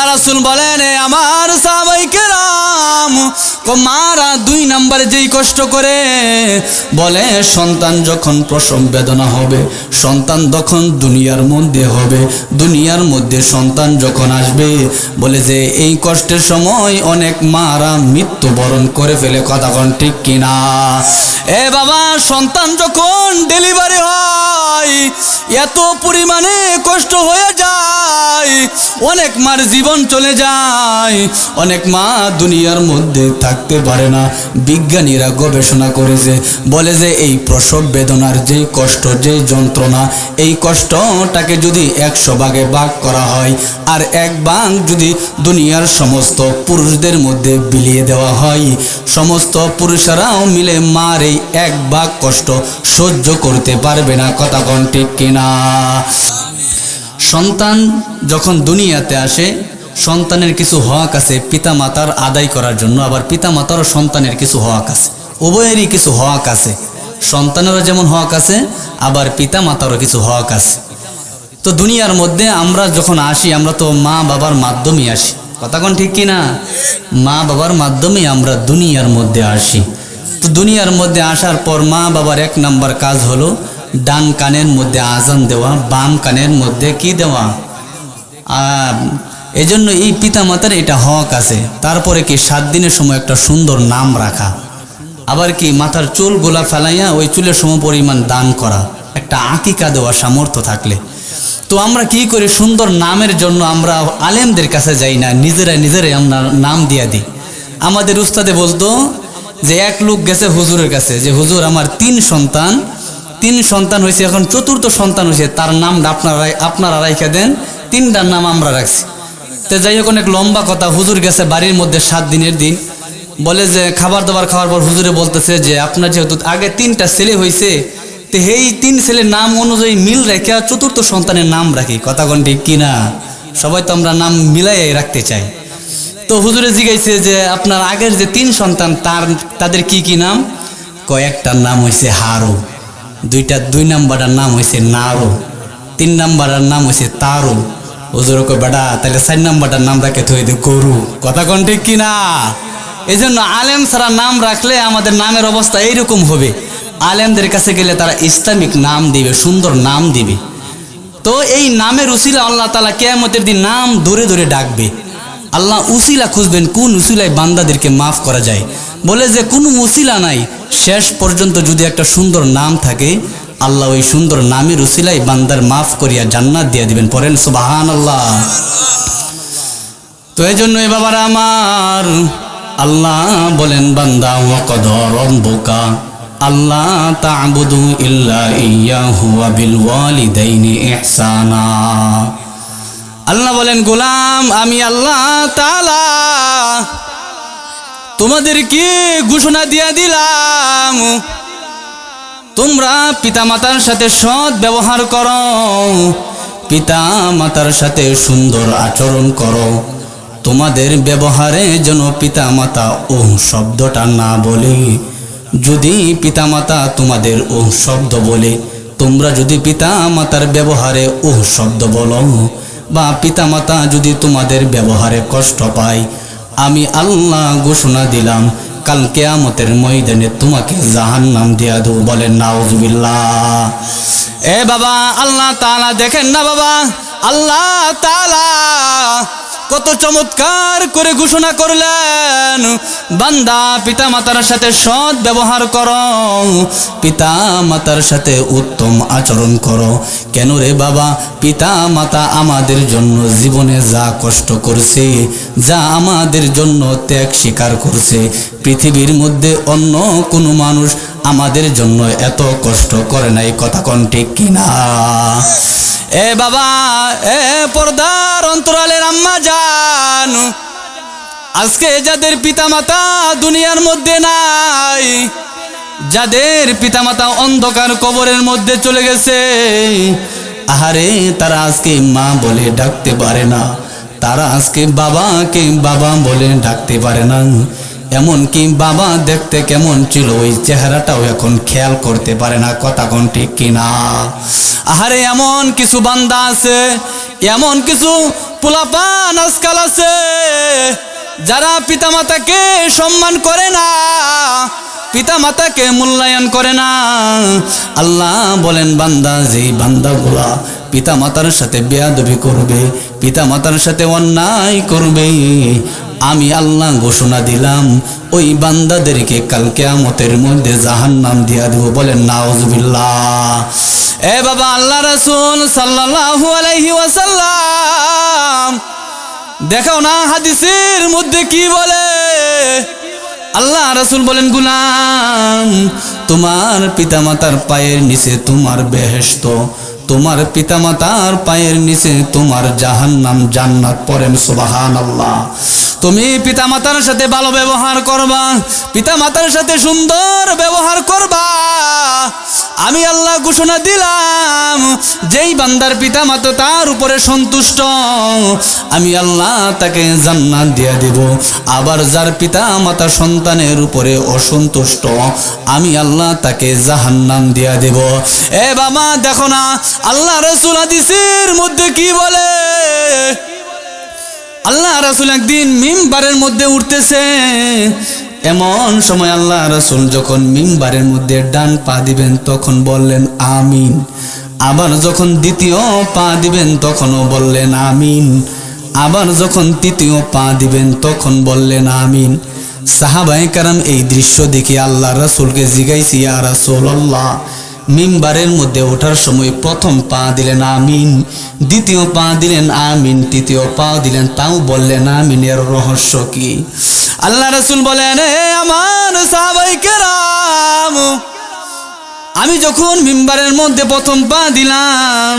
আল্লাহ রাসূল বলেন, আমার সাহাবায়ে কেরাম মারা 2 নম্বরে যেই কষ্ট করে, বলে সন্তান যখন প্রসব বেদনা হবে, সন্তান তখন দুনিয়ার মধ্যে হবে, দুনিয়ার মধ্যে সন্তান যখন আসবে, বলে যে এই কষ্টের সময় অনেক মারা মৃত্যুবরণ করে ফেলে। কথা কোন ঠিক কিনা? এ বাবা, সন্তান যখন ডেলিভারি হয় এত পরিমাণে কষ্ট হয়ে যায়, অনেক মার জীবন চলে যায়, অনেক মা দুনিয়ার মধ্যে থাকতে পারে না। বিজ্ঞানীরা গবেষণা করেছে, বলে যে এই প্রসব বেদনার যে কষ্ট, যে যন্ত্রণা, এই কষ্টটাকে যদি 100 ভাগে ভাগ করা হয় আর 1 ভাগ যদি দুনিয়ার সমস্ত পুরুষদের মধ্যে বিলিয়ে দেওয়া হয়, সমস্ত পুরুষরাও মিলে মার এই 1 ভাগ কষ্ট সহ্য করতে পারবে না। কথা কোন ঠিক কিনা? সন্তান যখন দুনিয়াতে আসে, সন্তানের কিছু হক আছে পিতামাতার আদায় করার জন্য, আবার পিতামাতারও সন্তানের কিছু হক আছে, উভয়েরই কিছু হক আছে। সন্তানেরও যেমন হক আছে, আবার পিতামাতারও কিছু হক আছে। তো দুনিয়ার মধ্যে আমরা যখন আসি, আমরা তো মা বাবার মাধ্যমেই আসি। কথা কোন ঠিক কিনা? মা বাবার মাধ্যমেই আমরা দুনিয়ার মধ্যে আসি। তো দুনিয়ার মধ্যে আসার পর মা বাবার 1 নম্বর কাজ হলো ডান কানের মধ্যে আজান দেওয়া, বাম কানের মধ্যে কি দেওয়া। এজন্য এই পিতামাতার এটা হক আছে। তারপরে কি 7 দিনের সময় একটা সুন্দর নাম রাখা, আবার কি মাথার চুলগুলা ফেলাইয়া ওই চুলের সমপরিমাণ দান করা, একটা আকিকা দেওয়া সামর্থ্য থাকলে। তো আমরা কি করি, সুন্দর নামের জন্য আমরা আলেমদের কাছে যাই না, নিজেরাই আমরা নাম দিয়া দিই। আমাদের উস্তাদে বলতো যে এক লোক গেছে হুজুরের কাছে, যে হুজুর আমার 3 সন্তান হয়েছে, এখন 4র্থ সন্তান হয়েছে, তার নামটা আপনারা রাইখা দেন, 3টার নাম আমরা রাখছি। তো যাই হোক, অনেক লম্বা কথা। হুজুর গেছে বাড়ির মধ্যে 7 দিনের দিন, বলে যে খাবার দাবার খাওয়ার পর হুজুরে বলতেছে যে আপনার যেহেতু আগে 3টা ছেলে হয়েছে, তো এই 3 ছেলের নাম অনুযায়ী মিল রেখে 4র্থ সন্তানের নাম রাখি। কথা কোন ঠিক কিনা? সবাই তো আমরা নাম মিলাই রাখতে চাই। তো হুজুরে জিজ্ঞাসা যে আপনার আগের যে 3 সন্তান তাদের কি কি নাম? কয়েকটার নাম হয়েছে হারু, 2 নাম্বারটার নাম হয়েছে নারু, 3 নাম্বারটার নাম হয়েছে তারু। হুজুর কো বেটা তাহলে 4 নাম্বারটার নাম রাখে তো গরু। কথা কোন ঠিক কিনা? এই জন্য আলেম ছাড়া নাম রাখলে আমাদের নামের অবস্থা এইরকম হবে। আলেমদের কাছে গেলে তারা ইসলামিক নাম দিবে, সুন্দর নাম দিবে। তো এই নামের উসিলা আল্লাহ তাআলা কিয়ামতের দিন নাম ধরে ধরে ডাকবে। আল্লাহ উসিলা খুঁজবেন, কোন উসিলায় বান্দাদেরকে মাফ করা যায়। বলে যে কোনো উসিলা নাই, শেষ পর্যন্ত যদি একটা সুন্দর নাম থাকে, আল্লাহ ওই সুন্দর নামের উসিলায় বান্দার মাফ করিয়া জান্নাত দিয়ে দিবেন। পড়েন সুবহানাল্লাহ। তো এই জন্য বাবারা আমার, আল্লাহ বলেন বান্দা ওয়াকাদা রাব্বুকা আল্লাহ তা'বুদু ইল্লা ইয়্যাহু ওয়া বিল ওয়ালিদাইনি ইহসানা। আল্লাহ বলেন গোলাম, আমি আল্লাহ তাআলা তোমাদেরকে ঘোষণা দিয়ে দিলাম, তোমরা পিতামাতার সাথে সৎ ব্যবহার করো, পিতামাতার সাথে সুন্দর আচরণ করো। তোমাদের ব্যবহারে যেন পিতামাতা ওহ শব্দটা না বলে। যদি পিতামাতা তোমাদের ওহ শব্দ বলে, তোমরা যদি পিতামাতার ব্যবহারে ওহ শব্দ বলো, বা পিতামাতা যদি তোমাদের ব্যবহারে কষ্ট পায়, আমি আল্লাহ ঘোষণা দিলাম কাল কিয়ামতের ময়দানে তোমাকে জাহান্নাম দিয়া দেব। বলেন নাউজুবিল্লাহ। এ বাবা, আল্লাহ তাআলা দেখেন না বাবা, আল্লাহ তাআলা কত চমৎকার করে ঘোষণা করলেন, বান্দা পিতামাতার সাথে সৎ ব্যবহার করো, পিতামাতার সাথে উত্তম আচরণ করো। কেন রে বাবা? পিতামাতা আমাদের জন্য জীবনে যা কষ্ট করছে, যা আমাদের জন্য ত্যাগ স্বীকার করছে, পৃথিবীর মধ্যে অন্য কোনো মানুষ আমাদের জন্য এত কষ্ট করে নাই। কথা কোন ঠিক কিনা? এ বাবা, এ পর্দার অন্তরালের আম্মা জান, আজকে যাদের পিতামাতা দুনিয়ার মধ্যে নাই, যাদের পিতামাতা অন্ধকার কবরের মধ্যে চলে গেছে, আহারে তারা আজকে মা বলে ডাকতে পারে না, তারা আজকে বাবাকে বাবা বলে ডাকতে পারে না। এমনকি বাবা দেখতে কেমন ছিল ওই চেহারাটাও এখন খেয়াল করতে পারে না। কথা কোন ঠিক কিনা? আহারে এমন কিছু বান্দা আছে, এমন কিছু পোলাপান আজকাল আছে যারা পিতামাতাকে সম্মান করে না, পিতামাতাকে মূল্যায়ন করে না। আল্লাহ বলেন বান্দা, যেই বান্দাগুলা পিতামাতার সাথে বেয়াদবি করবে, পিতামাতার সাথে অন্যায় করবে, আমি আল্লাহ ঘোষণা দিলাম ওই বান্দাদেরকে কাল কিয়ামতের মধ্যে জাহান্নাম দিয়া দেব। বলেন নাউজুবিল্লাহ। এ বাবা, আল্লাহ রাসূল সাল্লাল্লাহু আলাইহি ওয়াসাল্লাম দেখাও না হাদিসের মধ্যে কি বলে। আল্লাহ রাসূল বলেন, গোলাম, তোমার পিতামাতার পায়ের নিচে তোমার বেহেশত, তোমার পিতামাতার পায়ের নিচে তোমার জাহান্নাম, জান্নাত। পড়েন সুবহানাল্লাহ। তুমি পিতামাতার সাথে ভালো ব্যবহার করবা, পিতামাতার সাথে সুন্দর ব্যবহার করবা। আমি আল্লাহ ঘোষণা দিলাম, যেই বান্দার পিতামাতা তার উপরে সন্তুষ্ট, আমি আল্লাহ তাকে জান্নাত দিয়ে দেব। আবার যার পিতামাতা সন্তানের উপরে অসন্তুষ্ট, আমি আল্লাহ তাকে জাহান্নাম দিয়ে দেব। এ বাবা, দেখো না আল্লাহ রাসূল হাদিসের মধ্যে কি বলে। আল্লাহ রাসূল একদিন মিম্বারের মধ্যে উঠতেছে, এমন সময় আল্লাহ রাসূল যখন মিম্বারের মধ্যে ডান পা দিবেন তখন বললেন আমিন। আবার যখন দ্বিতীয় পা দিবেন তখনও বললেন আমিন। আবার যখন তৃতীয় পা দিবেন তখন বললেন আমিন। সাহাবায়ে কেরাম এই দৃশ্য দেখে আল্লাহ রাসূলকে জিজ্ঞাসা, ইয়া রাসূলুল্লাহ, মিম্বারের মধ্যে ওঠার সময় প্রথম পা দিলেন আমিন, দ্বিতীয় পা দিলেন আমিন, তৃতীয় পা দিলেন তাও বললেন আমিন, এর রহস্য কি? আল্লাহ রাসূল বলেন, হে আমার সাহাবায়ে কেরাম, আমি যখন মিম্বারের মধ্যে প্রথম পা দিলাম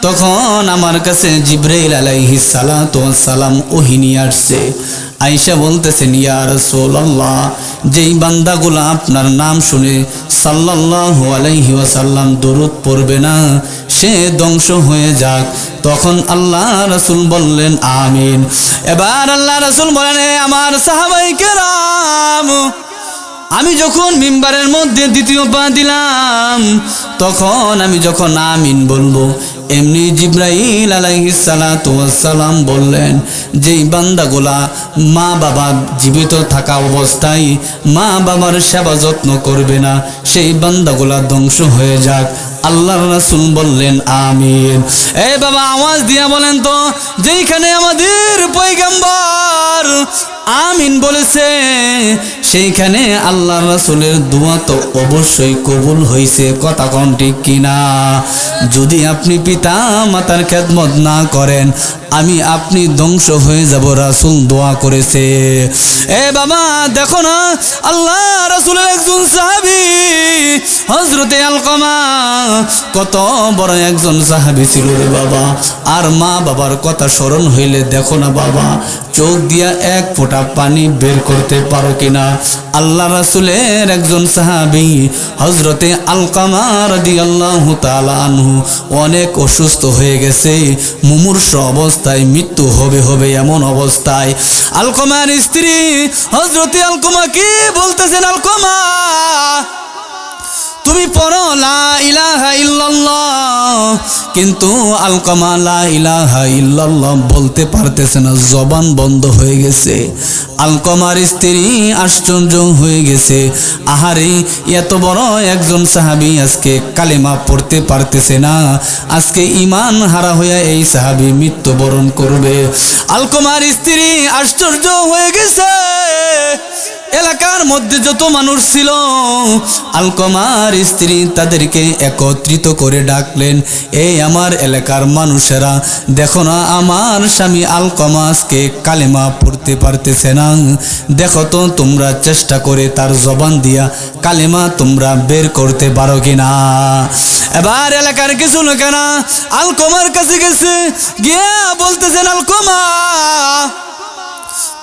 তখন আমার কাছে জিবরাইল আলাইহিস সালাতু ওয়াস সালাম ওহী নিয়ে আসছে। আয়েশা বলতেছেন, ইয়া রাসূলুল্লাহ, যেই বান্দাগুলো আপনার নাম শুনে সাল্লাল্লাহু আলাইহি ওয়াসাল্লাম দরুদ পড়বে না, সে ধ্বংস হয়ে যাক। তখন আল্লাহ রাসূল বললেন আমিন। এবার আল্লাহ রাসূল বলেন, হে আমার সাহাবায়ে কেরাম, আমি যখন মিম্বারের মধ্যে দ্বিতীয় পা দিলাম তখন আমি যখন আমিন বলবো, এমনি জিবরাইল আলাইহিস সালাতু ওয়াস সালাম বললেন, যেই বান্দাগুলা মা বাবা জীবিত থাকা অবস্থায় মা বাবার সেবা যত্ন করবে না, সেই বান্দাগুলা ধ্বংস হয়ে যাক। আল্লাহর রাসূল বললেন আমিন। এই বাবা, আওয়াজ দিয়া বলেন তো, যেইখানে আমাদের পয়গম্বর আমিন বলেছে সেইখানে আল্লাহর রাসূলের দোয়া তো অবশ্যই কবুল হয়েছে। কথা কোন ঠিক কিনা? যদি আপনি পিতা মাতার খেদমত না করেন, আমি আপনি ধ্বংস হয়ে যাব। রাসূল দোয়া করেছে। এ বাবা, দেখো না আল্লাহ রাসূলের একজন সাহাবী হযরতে আলকামা, কত বড় একজন সাহাবী ছিল রে বাবা। আর মা বাবার কথা স্মরণ হইলে দেখো না বাবা, চোখ দিয়া এক ফোঁটা পানি বের করতে পারো কিনা। আল্লাহ রাসূলের একজন সাহাবী হযরতে আলকামা রাদিয়াল্লাহু তাআলা আনহু অনেক অসুস্থ হয়ে গেছে, মুমূর্ষ অবস্থায়, মৃত্যু হবে হবে এমন অবস্থায় আলকামার স্ত্রী হযরতে আলকামাকে বলতেছেন, আলকামা, তুমি পড়ো লা ইলাহা ইল্লাল্লাহ। কিন্তু আলকামা লা ইলাহা ইল্লাল্লাহ বলতে পারতেছে না, জবান বন্ধ হয়ে গেছে। আলকামার স্ত্রী আশ্চর্য হয়ে গেছে, আহারে, এত বড় একজন সাহাবী আজকে কালেমা পড়তে পারতেছে না, আজকে ঈমান হারা হয়ে এই সাহাবী মৃত্যুবরণ করবে। আলকামার স্ত্রী আশ্চর্য হয়ে গেছে। এলাকার মধ্যে যত মানুষ ছিল, আলকামার স্ত্রী তাদেরকে একত্রিত করে ডাকলেন, এই আমার এলাকার মানুষেরা, দেখো না আমার স্বামী আলকামা আজকে কালেমা পড়তে পারতেছে না, দেখো তো তোমরা চেষ্টা করে তার জবান দিয়া কালেমা তোমরা বের করতে পারো কিনা। এবার এলাকার কিছু লোকেরা আলকামার কাছে গেছে, গিয়া বলতেছেন, আলকামা,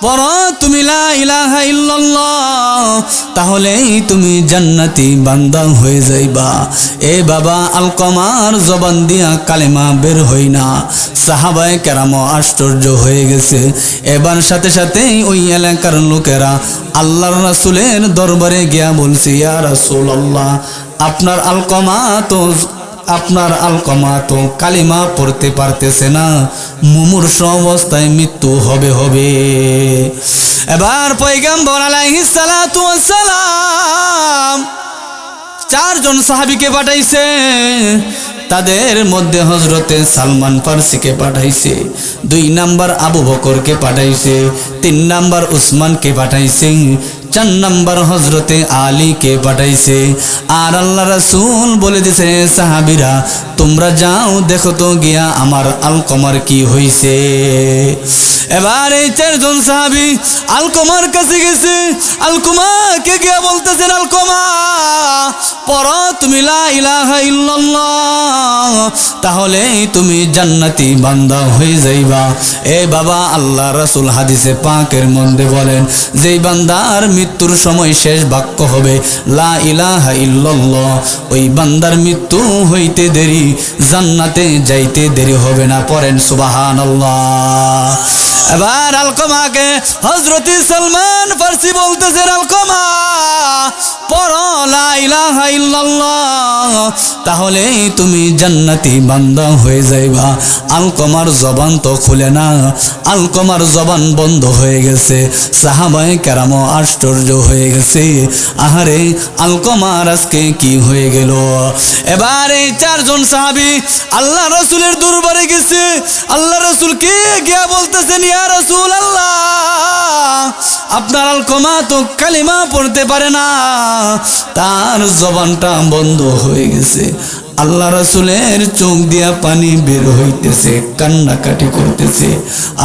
পড়ো তুমি লা ইলাহা ইল্লাল্লাহ, তাহলেই তুমি জান্নাতি বান্দা হয়ে যাইবা। এ বাবা, আলকামার জবান দিয়া কালেমা বের হই না। সাহাবায়ে কেরাম আশ্চর্য হয়ে গেছে। এবার সাথে সাথেই ওই এলাকার লোকেরা আল্লাহর রাসূলের দরবারে গিয়া বলছে, ইয়া রাসূলুল্লাহ, আপনার আলকামা তো আপনার আলকমা তো কালিমা পড়তে পারতেছে না, মুমূর্ষ অবস্থায় মৃত্যু হবে। এবার পয়গম্বর আলাইহিস সালাতু ওয়াস সালাম 4 জন সাহাবীকে পাঠাইছে। তাদের মধ্যে হযরতে সালমান ফারসিকে পাঠাইছে, 2 নাম্বার আবু বকরকে পাঠাইছে, 3 নাম্বার উসমানকে পাঠাইছে, 4 নাম্বার হযরতে আলীকে পাঠাইছে। আর আল্লাহ রাসূল বলে দিছে, সাহাবীরা তোমরা যাও দেখো তো গিয়া আমার আলকমার কি হইছে। এবার এই 4 জন সাহাবী আলকমার কাছে গেছে। আলকমাকে গিয়া বলতেছেন, আলকমা পড়ো তুমি লা ইলাহা ইল্লাল্লাহ, তাহলেই তুমি জান্নাতি বান্দা হয়ে যাইবা। এ বাবা, আল্লাহ রাসূল হাদিসে পাকের মধ্যে বলেন, যেই বান্দার মৃত্যুর সময় শেষ বাক্য হবে লা ইলাহা ইল্লাল্লাহ, ওই বান্দার মৃত্যু হইতে দেরি, জান্নাতে যাইতে দেরি হবে না। পড়েন সুবহানাল্লাহ। এবার আলকমাকে হযরতে সালমান ফারসি বলতেছেন, আলকমা পড়ো লা ইলাহা ইল্লাল্লাহ, তাহলেই তুমি জান্নাতি বান্দা হয়ে যাইবা। আলকমার জবান তো খুলে না, আলকমার জবান বন্ধ হয়ে গেছে। সাহাবায়ে কেরাম আশ্চর্য হয়ে গেছে, আহারে আলকমার আজকে কি হয়ে গেল। এবার এই 4 জন সাহাবী আল্লাহ রাসূলের দরবারে গেছে। আল্লাহ রাসূলকে গিয়া বলতেছেন, ইয়া রাসূলুল্লাহ, আপনার আলকমা তো কালিমা পড়তে পারে না, তার জবানটা বন্ধ হয়ে গেছে। আল্লাহ রাসূলের চোখ দিয়া পানি বের হইতেছে, কান্নাকাটি করতেছে,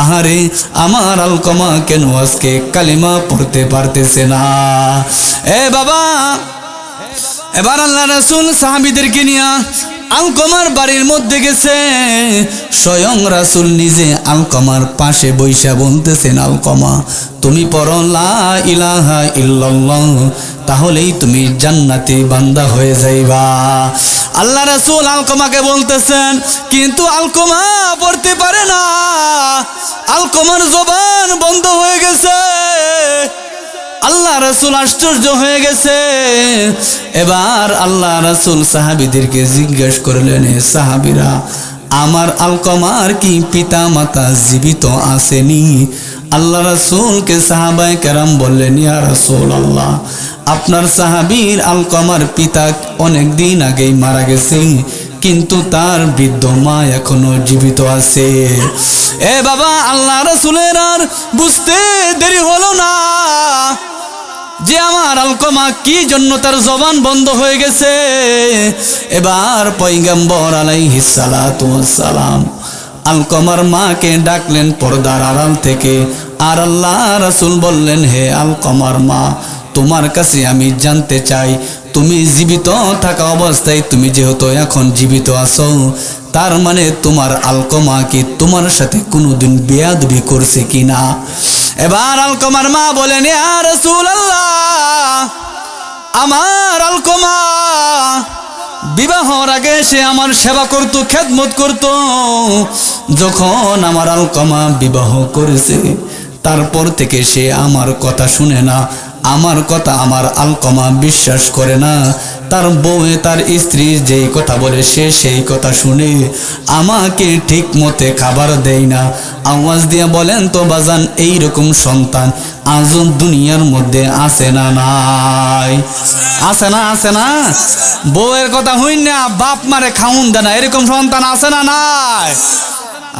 আহারে আমার আলকমা কেন আজকে কালিমা পড়তে পারতেছে না। এ বাবা, এবার আল্লাহ রাসূল সাহাবীদেরকে নিয়ে আলকমার বাড়ির মধ্যে গেছে। স্বয়ং রাসূল নিজে আলকমার পাশে বইসা বলতেছেন, আলকমা তুমি পড়ো লা ইলাহা ইল্লাল্লাহ, তাহলেই তুমি জান্নাতি বান্দা হয়ে যাইবা। আল্লাহ রাসূল আলকমাকে বলতেছেন, কিন্তু আলকমা পড়তে পারে না, আলকমার জবান বন্ধ হয়ে গেছে। আল্লাহ রাসূল আশ্চর্য হয়ে গেছে। এবার আল্লাহ রাসূল সাহাবীদেরকে জিজ্ঞেস করলেন, সাহাবীরা আমার আলকমার কি পিতা মাতা জীবিত আসেনি? আল্লাহ রাসূলকে সাহাবায়ে কেরাম বললেন, ইয়া রাসূলুল্লাহ, আপনার সাহাবীর আলকমার পিতা অনেক দিন আগেই মারা গেছে, কিন্তু তার বৃদ্ধ মা এখনো জীবিত আছে। এ বাবা, আল্লাহ রাসূলের আর বুঝতে দেরি হলো না যে আমার আলকমা কি জন্য তার জবান বন্ধ হয়ে গেছে। এবার পয়গম্বর আলাইহিস সালাতু ওয়াস সালাম আলকমার মাকে ডাকলেন পর্দার আড়াল থেকে। আর আল্লাহ রাসূল বললেন, হে আলকমার মা, তোমার কাছে আমি জানতে চাই, তুমি জীবিত থাকা অবস্থায় তুমি যেহেতু এখন জীবিত আছো, তার মানে তোমার আলকমা কি তোমার সাথে কোনোদিন বেয়াদবি করছে কিনা? এবার আলকমার মা বলেন, ইয়া রাসূলুল্লাহ, আমার আলকমা বিবাহর আগে সে আমার সেবা করত, খেদমত করত। যখন আমার আলকমা বিবাহ করেছে, তারপর থেকে সে আমার কথা শুনে না, আমার কথা আমার আলকমা বিশ্বাস করে না। তার বউ, তার স্ত্রী যেই কথা বলে সে সেই কথা শুনে, আমাকে ঠিক মতে খাবার দেয় না। আওয়াজ দিয়ে বলেন তো বাজান, এইরকম সন্তান আজও দুনিয়ার মধ্যে আছে না নাই? আছে না? আছে না? বউয়ের কথা হইন না, বাপ মারে খাউন দেয় না, এরকম সন্তান আছে না নাই?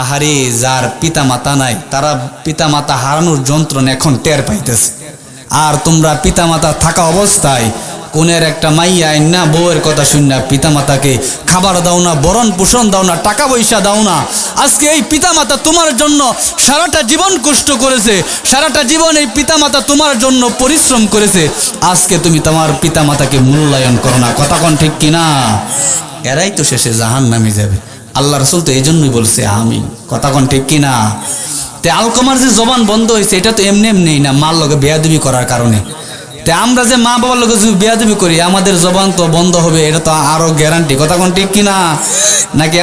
আহারে, যার পিতা মাতা নাই তারা পিতা মাতা হারানোর যন্ত্রণা এখন টের পাইতেছে। আর তোমরা পিতা মাতা থাকা অবস্থায় কোনের একটা মাইয়া না বউয়ের কথা শুন না, পিতা মাতাকে খাবার দাও না, বরণ পোষণ দাও না, টাকা পয়সা দাও না। আজকে এই পিতা মাতা তোমার জন্য সারাটা জীবন কষ্ট করেছে, সারাটা জীবন এই পিতা মাতা তোমার জন্য পরিশ্রম করেছে, আজকে তুমি তোমার পিতা মাতাকে মূল্যায়ন করো না। কথা কোন ঠিক কিনা? এরাই তো শেষে জাহান্নামে যাবে। আল্লাহ রাসূল তো এই জন্যই বলছে আমিন। কথা কোন ঠিক কিনা? তে আলকমার যে জবান বন্ধ হয়েছে, এটা তো এমনি এমনি না, মার লগে বেয়াদবি করার কারণে। তে আমরা যে মা বাবার লগে যদি বেয়াদবি করি, আমাদের জবান তো বন্ধ হবে, এটা তো আরো গ্যারান্টি। কথা কোন ঠিক কিনা? নাকি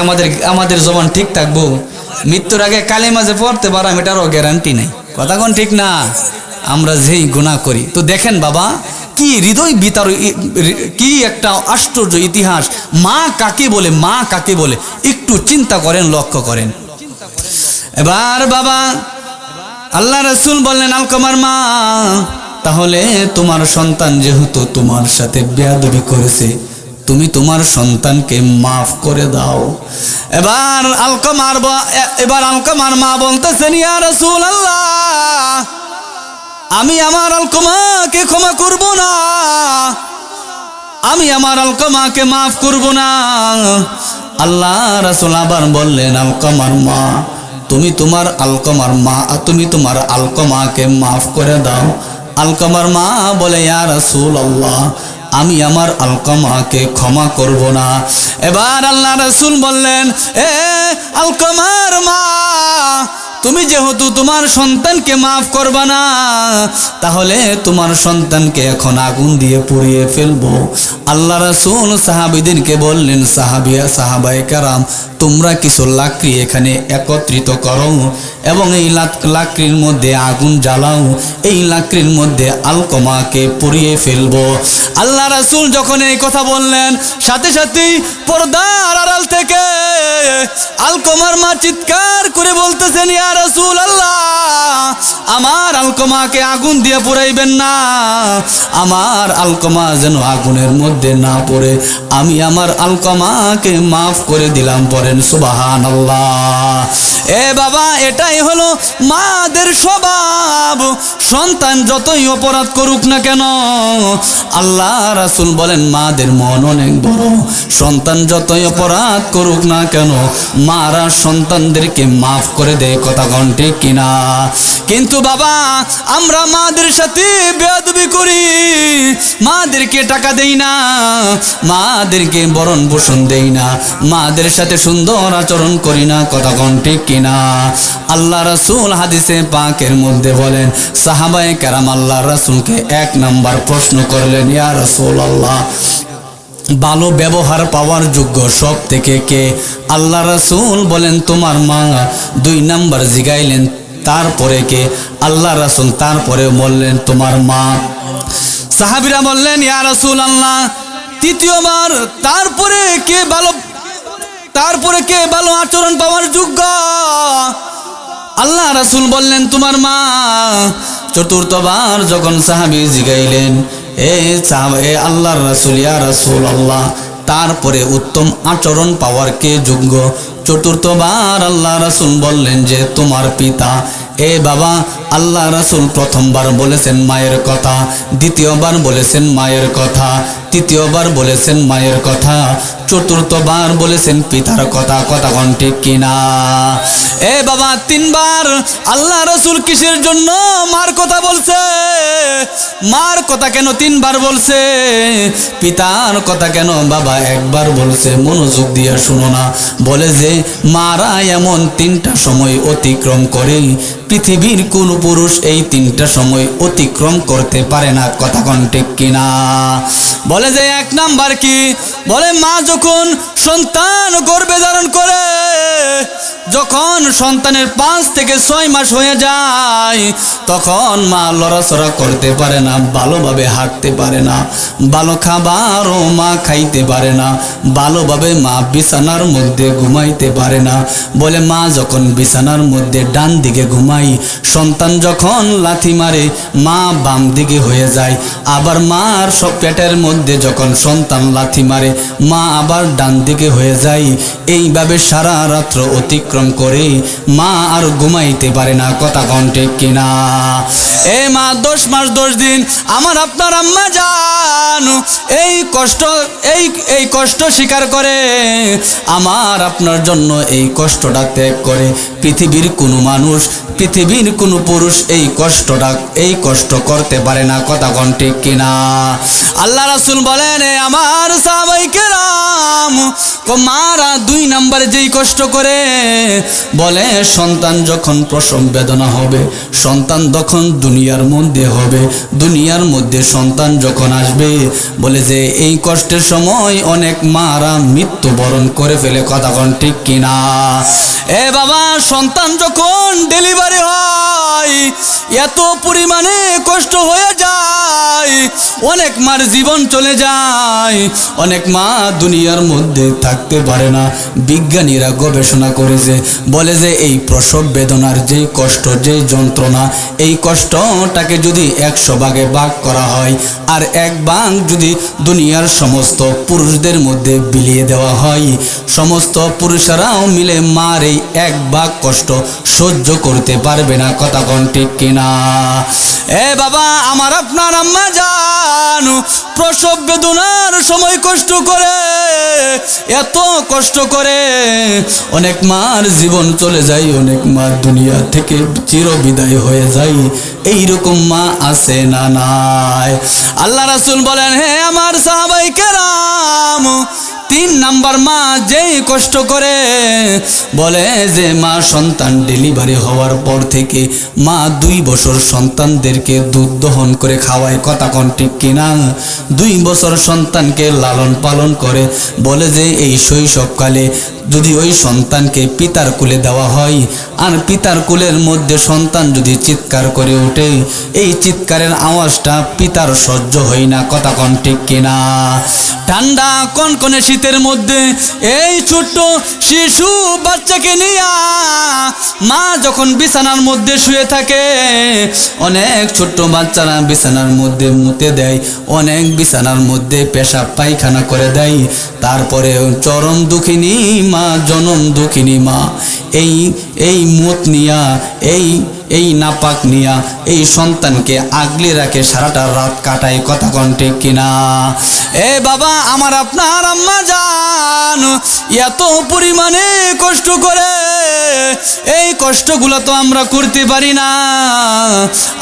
আমাদের জবান ঠিক থাকবো? মৃত্যুর আগে কালিমা যে পড়তে পারাম, এটারও গ্যারান্টি নেই। কথা কোন ঠিক না? আমরা যেই গুনাহ করি। তো দেখেন বাবা, কি হৃদয় বিতার, কি একটা আশ্চর্য ইতিহাস। মা কাকে বলে, মা কাকে বলে একটু চিন্তা করেন, লক্ষ্য করেন। এবার বাবা আল্লাহ রাসূল বললেন, আলকামার মা, তাহলে তোমার সন্তান যেহেতু তোমার সাথে বেয়াদবি করেছে, তুমি তোমার সন্তানকে মাফ করে দাও। এবার আলকামার মা বলতেছেন, ইয়া রাসূলুল্লাহ, আমি আমার আলকামাকে ক্ষমা করব না, আমি আমার আলকামাকে মাফ করব না। আল্লাহ রাসূল আবার বললেন, আলকামার মা, তুমি তোমার আলকামাকে মাফ করে দাও। আলকামার মা বলে, ইয়া রাসূলুল্লাহ, আমি আমার আলকামাকে ক্ষমা করব না। এবার আল্লাহ রাসূল বললেন, এ আলকামার মা, তুমি যেহেতু তোমার সন্তানকে মাফ করবা না, তাহলে তোমার সন্তানকে এখন আগুন দিয়ে পুড়িয়ে ফেলবো। আল্লাহ রাসূল সাহাবীদেরকে বললেন, সাহাবায়ে কেরাম, তোমরা কিছু লাকড়ি এখানে একত্রিত করো এবং এই লাকড়ির মধ্যে আগুন জ্বালাও, এই লাকড়ির মধ্যে আলকামাকে পুড়িয়ে ফেলবো। আল্লাহ রাসূল যখন এই কথা বললেন, সাথে সাথেই পর্দার আড়াল থেকে আলকামার মা চিৎকার করে বলতেছেন, ইয়া রাসূলুল্লাহ, আমার আলকামাকে আগুন দিয়ে পুড়াইবেন না, আমার আলকামা যেন আগুনের মধ্যে না পড়ে, আমি আমার আলকামাকে মাফ করে দিলাম। পড়েন সুবহানাল্লাহ। এ বাবা, এটাই হলো মাদের স্বভাব। সন্তান যতই অপরাধ করুক না কেন, আল্লাহ রাসূল বলেন, মাদের মন অনেক বড়। সন্তান যতই অপরাধ করুক না কেন, মারা সন্তানদেরকে মাফ করে দেয়। কথা কোন ঠিক কিনা? কিন্তু বাবা, আমরা মাদের সাথে বেয়াদবি করি, মাদেরকে টাকা দেই না, মাদেরকে বরণ পোষণ দেই না, মাদের সাথে সুন্দর আচরণ করি না। কথা কোন ঠিক কিনা? আল্লাহ রাসূল হাদিসে পাকের মধ্যে বলেন, সাহাবায়ে কেরাম আল্লাহ রাসূলকে এক নাম্বার প্রশ্ন করলেন, ইয়া রাসূলুল্লাহ, ভালো ব্যবহার পাওয়ার যোগ্য সব থেকে কে? আল্লাহ রাসূল বলেন, তোমার মা। দুই নাম্বার জিগাইলেন, তারপরে কে? আল্লাহ রাসূল তারপরে বললেন, তোমার মা। সাহাবীরা বললেন, ইয়া রাসূলুল্লাহ, তৃতীয়বার তারপরে কে ভালো আচরণ পাওয়ার যোগ্য? আল্লাহ রাসূল বললেন, তোমার মা। চতুর্থবার যখন সাহাবী জিগাইলেন, এ আল্লাহর রাসূল, ইয়া রাসূলুল্লাহ, তারপরে উত্তম আচরণ পাওয়ার কে যোগ্য? চতুর্থবার আল্লাহ রাসূল বললেন যে তোমার পিতা। এ বাবা, আল্লাহ রাসূল প্রথমবার বলেছেন মায়ের কথা, দ্বিতীয়বার বলেছেন মায়ের কথা, তৃতীয়বার বলেছেন মায়ের কথা, চতুর্থবার বলেছেন পিতার কথা। কথা কোন ঠিক কিনা? এ বাবা, তিনবার আল্লাহ রাসূল কিসের জন্য মার কথা বলছে? মার কথা কেন তিনবার বলছে? পিতার কথা কেন বাবা একবার বলছে? মনোযোগ দিয়ে শুনো না। বলে যে মারা এমন তিনটা সময় অতিক্রম করে, পৃথিবীর কোন পুরুষ এই তিনটা সময় অতিক্রম করতে পারে না। কথা কোন ঠিক কিনা? বলে যে এক নাম্বার কি? বলে মা যখন সন্তান গর্ভে ধারণ করে, যখন সন্তানের 5 থেকে 6 মাস হয়ে যায়, তখন মা লড়াচড়া করতে পারে না, ভালোভাবে হাঁটতে পারে না, ভালো খাবারও মা খাইতে পারে না, ভালোভাবে মা বিছানার মধ্যে ঘুমাইতে পারে না। বলে মা যখন বিছানার মধ্যে ডান দিকে ঘুমাই, সন্তান যখন লাথি মারে মা বাম দিকে হয়ে যায়, আবার মার সব পেটের মধ্যে যখন সন্তান লাথি মারে মা আবার ডান দিকে হয়ে যায়। এইভাবে সারা রাত্র অতিক্রম করে মা আর ঘুমাইতে পারে না। কথা কোন ঠিক কিনা? এ মা 10 মাস 10 দিন আমার আপনার আম্মা জান এই কষ্ট স্বীকার করে, আমার আপনার জন্য এই কষ্টটা ত্যাগ করে। পৃথিবীর কোনো মানুষ, পৃথিবীর কোনো পুরুষ এই কষ্ট করতে পারে না। কথা কোন ঠিক কিনা? আল্লাহ রাসূল বলেন, আমার সাহাবায়ে কেরাম, মারা 2 নম্বরে যেই কষ্ট করে, বলে সন্তান যখন প্রসব বেদনা হবে, সন্তান তখন দুনিয়ার মধ্যে হবে, দুনিয়ার মধ্যে সন্তান যখন আসবে, বলে যে এই কষ্টের সময় অনেক মারা মৃত্যুবরণ করে ফেলে। কথা কোন ঠিক কিনা? এ বাবা, সন্তান যখন ডেলিভারি হয় এত পরিমাণে কষ্ট হয়ে যায়, অনেক মার জীবন চলে যায়, অনেক মা দুনিয়ার মধ্যে থাকতে পারে না। বিজ্ঞানীরা গবেষণা করেছে, বলে যে এই প্রসব বেদনার যে কষ্ট, যে যন্ত্রণা, এই কষ্টটাকে যদি 100 ভাগে ভাগ করা হয় আর 1 ভাগ যদি দুনিয়ার সমস্ত পুরুষদের মধ্যে বিলিয়ে দেওয়া হয়, সমস্ত পুরুষরাও মিলে মার এই 1 ভাগ কষ্ট সহ্য করতে পারবে না। কথা কোন ঠিক কিনা? এ বাবা, আমার আপনার আম্মা জান প্রসব বেদনার সময় কষ্ট করে, এত কষ্ট করে, অনেক মার জীবন চলে যায়, অনেক মা দুনিয়া থেকে চিরবিদায় হয়ে যায়। এইরকম মা আছে না নাই? আল্লাহ রাসূল বলেন, হে আমার সাহাবায়ে কেরাম, 3 নাম্বার মা যেই কষ্ট করে, বলে যে মা সন্তান ডেলিভারি হওয়ার পর থেকে মা 2 বছর সন্তানদেরকে দুধ দহন করে খাওয়ায়। কথা কোন ঠিক কিনা? 2 বছর সন্তানকে লালন পালন করে। বলে যে এই শৈশবকালে যদি ওই সন্তানকে পিতার কোলে দেওয়া হয় আর পিতার কোলের মধ্যে সন্তান যদি চিৎকার করে ওঠে, এই চিৎকারের আওয়াজটা পিতার সহ্য হয় না। কথা কোন ঠিক কিনা? ঠান্ডা কনকনে শীতের মধ্যে এই ছোট্ট শিশু বাচ্চাকে নিয়ে মা যখন বিছানার মধ্যে শুয়ে থাকে, অনেক ছোট্ট বাচ্চারা বিছানার মধ্যে মুতে দেয়, অনেক বিছানার মধ্যে পেশাব পায়খানা করে দেয়। তারপরে চরম দুঃখিনী মা, জনম দুঃখিনী মা এই মুত নিয়া, এই নাপাক নিয়া এই সন্তানকে আগলে রাখে, সারাটা রাত কাটায়। কথা কোন ঠিক কিনা? এ বাবা, আমার আপনার আম্মা জান এত পরিমাণে কষ্ট করে, এই কষ্টগুলো তো আমরা করতে পারি না।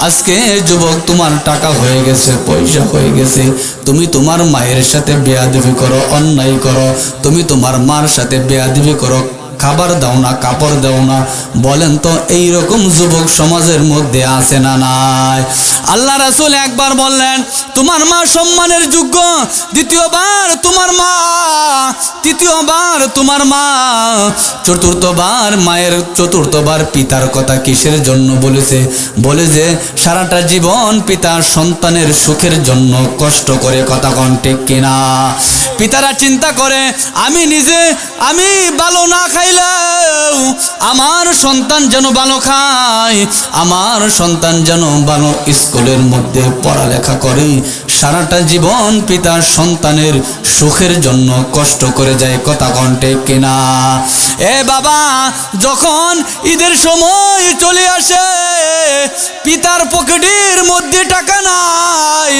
আজকে যুবক, তোমার টাকা হয়ে গেছে, পয়সা হয়ে গেছে, তুমি তোমার মায়ের সাথে বেয়াদবি করো, অন্যায় করো, তুমি তোমার মার সাথে বেয়াদবি করো, খাবার দাও না, কাপড় দাও না। বলেন তো এই রকম যুবক সমাজের মধ্যে আছে না নাই? আল্লাহ রাসূল একবার বললেন, তোমার মা সম্মানের যোগ্য, দ্বিতীয়বার তোমার মা, তৃতীয়বার তোমার মা, চতুর্থবার মায়ের, চতুর্থবার পিতার কথা কিসের জন্য বলেছে? বলে যে সারাটা জীবন পিতা সন্তানের সুখের জন্য কষ্ট করে। কথা কোন ঠিক কিনা? পিতারা চিন্তা করে, আমি নিজে আমি ভালো না খাইলেও আমার সন্তান যেন ভালো খায়, আমার সন্তান যেন ভালো স্কুলের মধ্যে পড়ালেখা করে। সারাটা জীবন পিতা সন্তানের সুখের জন্য কষ্ট করে যায়। কথা কোন ঠিক কিনা? এ বাবা, যখন ঈদের সময় চলে আসে, পিতার পকেটের মধ্যে টাকা নাই,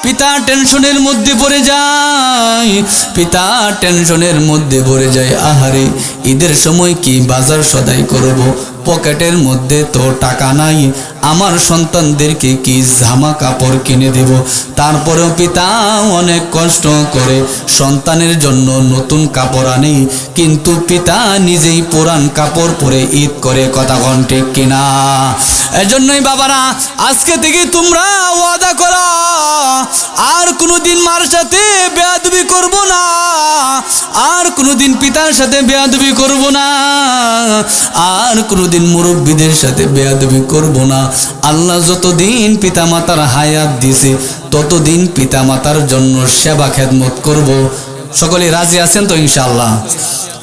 পিতা টেনশনের মধ্যে পড়ে যায়, পিতা টেনশনের মধ্যে পড়ে যায়। আহারে, ঈদের সময় কি বাজার সদাই করব, পকেটের মধ্যে তো টাকা নাই, আমার সন্তানদেরকে কি জামা কাপড় কিনে দেব? তারপরেও পিতা অনেক কষ্ট করে সন্তানের জন্য নতুন কাপড় আনে, কিন্তু পিতা নিজেই পুরান কাপড় পরে ঈদ করে। কথা কোন ঠিক কিনা? এজন্যই বাবারা, আজকে থেকে তোমরা ওয়াদা করো, আর কোনোদিন মার সাথে বেয়াদবি করব না, আর কোনোদিন পিতার সাথে বেয়াদবি করব না, আর কোনোদিন মুরব্বীদের সাথে বেয়াদবি করব না। আল্লাহ যতদিন পিতামাতার হায়াত দিয়েছে ততদিন পিতামাতার জন্য সেবা খেদমত করব। সকলে রাজি আছেন তো ইনশাআল্লাহ?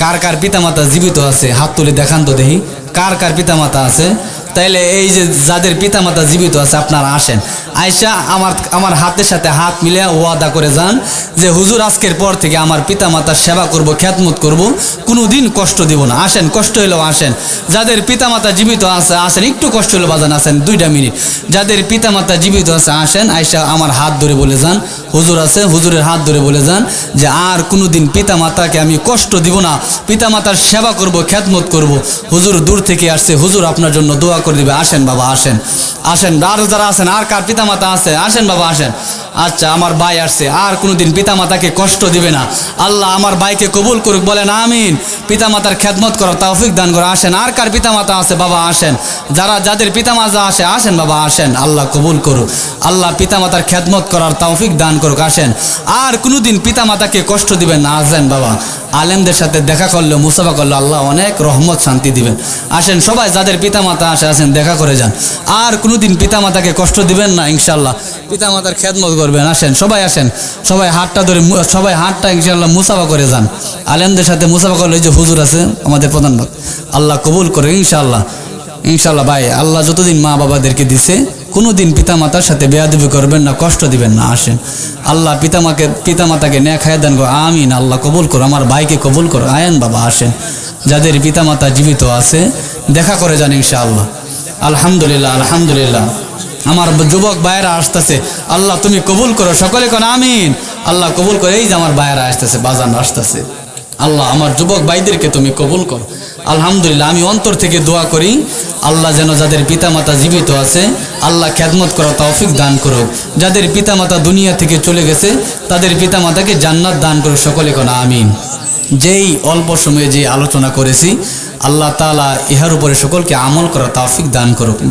কার কার পিতামাতা জীবিত আছে হাত তুলে দেখান তো দেখি, কার কার পিতামাতা আছে? তাইলে এই যে যাদের পিতামাতা জীবিত আছে আপনারা আসেন, আয়সা আমার হাতের সাথে হাত মিলে ওয়াদা করে যান যে হুজুর আজকের পর থেকে আমার পিতামাতার সেবা করব, খেদমত করব, কোনোদিন কষ্ট দেব না। আসেন, কষ্ট হলেও আসেন। যাদের পিতামাতা জীবিত আছে আসেন, একটু কষ্ট হলেও বাজান আসেন, 2টা মিনিট। যাদের পিতামাতা জীবিত আছে আসেন, আয়সা আমার হাত ধরে বলে যান, হুজুর আছে, হুজুরের হাত ধরে বলে যান যে আর কোনোদিন পিতামাতাকে আমি কষ্ট দিব না, পিতামাতার সেবা করব, খেদমত করব। হুজুর দূর থেকে আসছে, হুজুর আপনার জন্য দোয়া করে দিবে। আসেন বাবা, আসেন, আসেন। আর যারা আছেন, আর কার পিতামাতা আছে আসেন বাবা, আসেন। আচ্ছা আমার ভাই আসছে, আর কোনোদিন পিতামাতাকে কষ্ট দিবে না। আল্লাহ আমার ভাইকে কবুল করুক, বলেন আমিন। পিতামাতার খেদমত করার তৌফিক দান করে। আসেন, আর কার পিতামাতা আছে বাবা আসেন, যাদের পিতামাতা আসে আসেন বাবা আসেন, আল্লাহ কবুল করুক। আল্লাহ পিতামাতার খেদমত করার তৌফিক দান করুক। আসেন, আর কোনোদিন পিতামাতাকে কষ্ট দিবেন না। আসেন বাবা, আলেমদের সাথে দেখা করলে মুসাফা করলে আল্লাহ অনেক রহমত শান্তি দিবেন। আসেন সবাই, যাদের পিতামাতা আসে আসেন দেখা করে যান। আর কোনোদিন পিতামাতাকে কষ্ট দিবেন না ইনশাল্লাহ, পিতামাতার খেদমত করবেন। আসেন সবাই, আসেন সবাই হাতটা ধরে, সবাই হাতটা ইনশাল্লাহ মুসাফা করে যান। আলেমদের সাথে মুসাফা করলে এই যে হুজুর আছে আমাদের প্রধান ভক্ত, আল্লাহ কবুল করে ইনশাল্লাহ। ইনশাল্লাহ ভাই, আল্লাহ যতদিন মা বাবাদেরকে দিছে কোনোদিন পিতামাতার সাথে বেয়াদবি করবেন না, কষ্ট দিবেন না। আসেন, আল্লাহ পিতামাতাকে নেক হায়াত দান করো, আমিন। আল্লাহ কবুল করো, আমার ভাইকে কবুল করো। আয়েন বাবা আসেন, যাদের পিতামাতা জীবিত আছে দেখা করে যান ইনশাআল্লাহ। আলহামদুলিল্লাহ আলহামদুলিল্লাহ, আমার যুবক ভাইয়েরা আসতেছে, আল্লাহ তুমি কবুল করো, সকলে কোন আমিন। আল্লাহ কবুল করে, এই যে আমার ভাইয়েরা আসতেছে, বাজান আসতেছে, আল্লাহ আমার যুবক ভাইদেরকে তুমি কবুল করো। আলহামদুলিল্লাহ, আমি অন্তর থেকে দোয়া করি আল্লাহ যেন যাদের পিতামাতা জীবিত আছে আল্লাহ খেদমত করা তৌফিক দান করুক। যাদের পিতামাতা দুনিয়া থেকে চলে গেছে তাদের পিতামাতাকে জান্নাত দান করুক, সকলে কোন আমিন। যেই অল্প সময়ে যে আলোচনা করেছি আল্লাহ তাআলা ইহার উপরে সকলকে আমল করা তৌফিক দান করুক।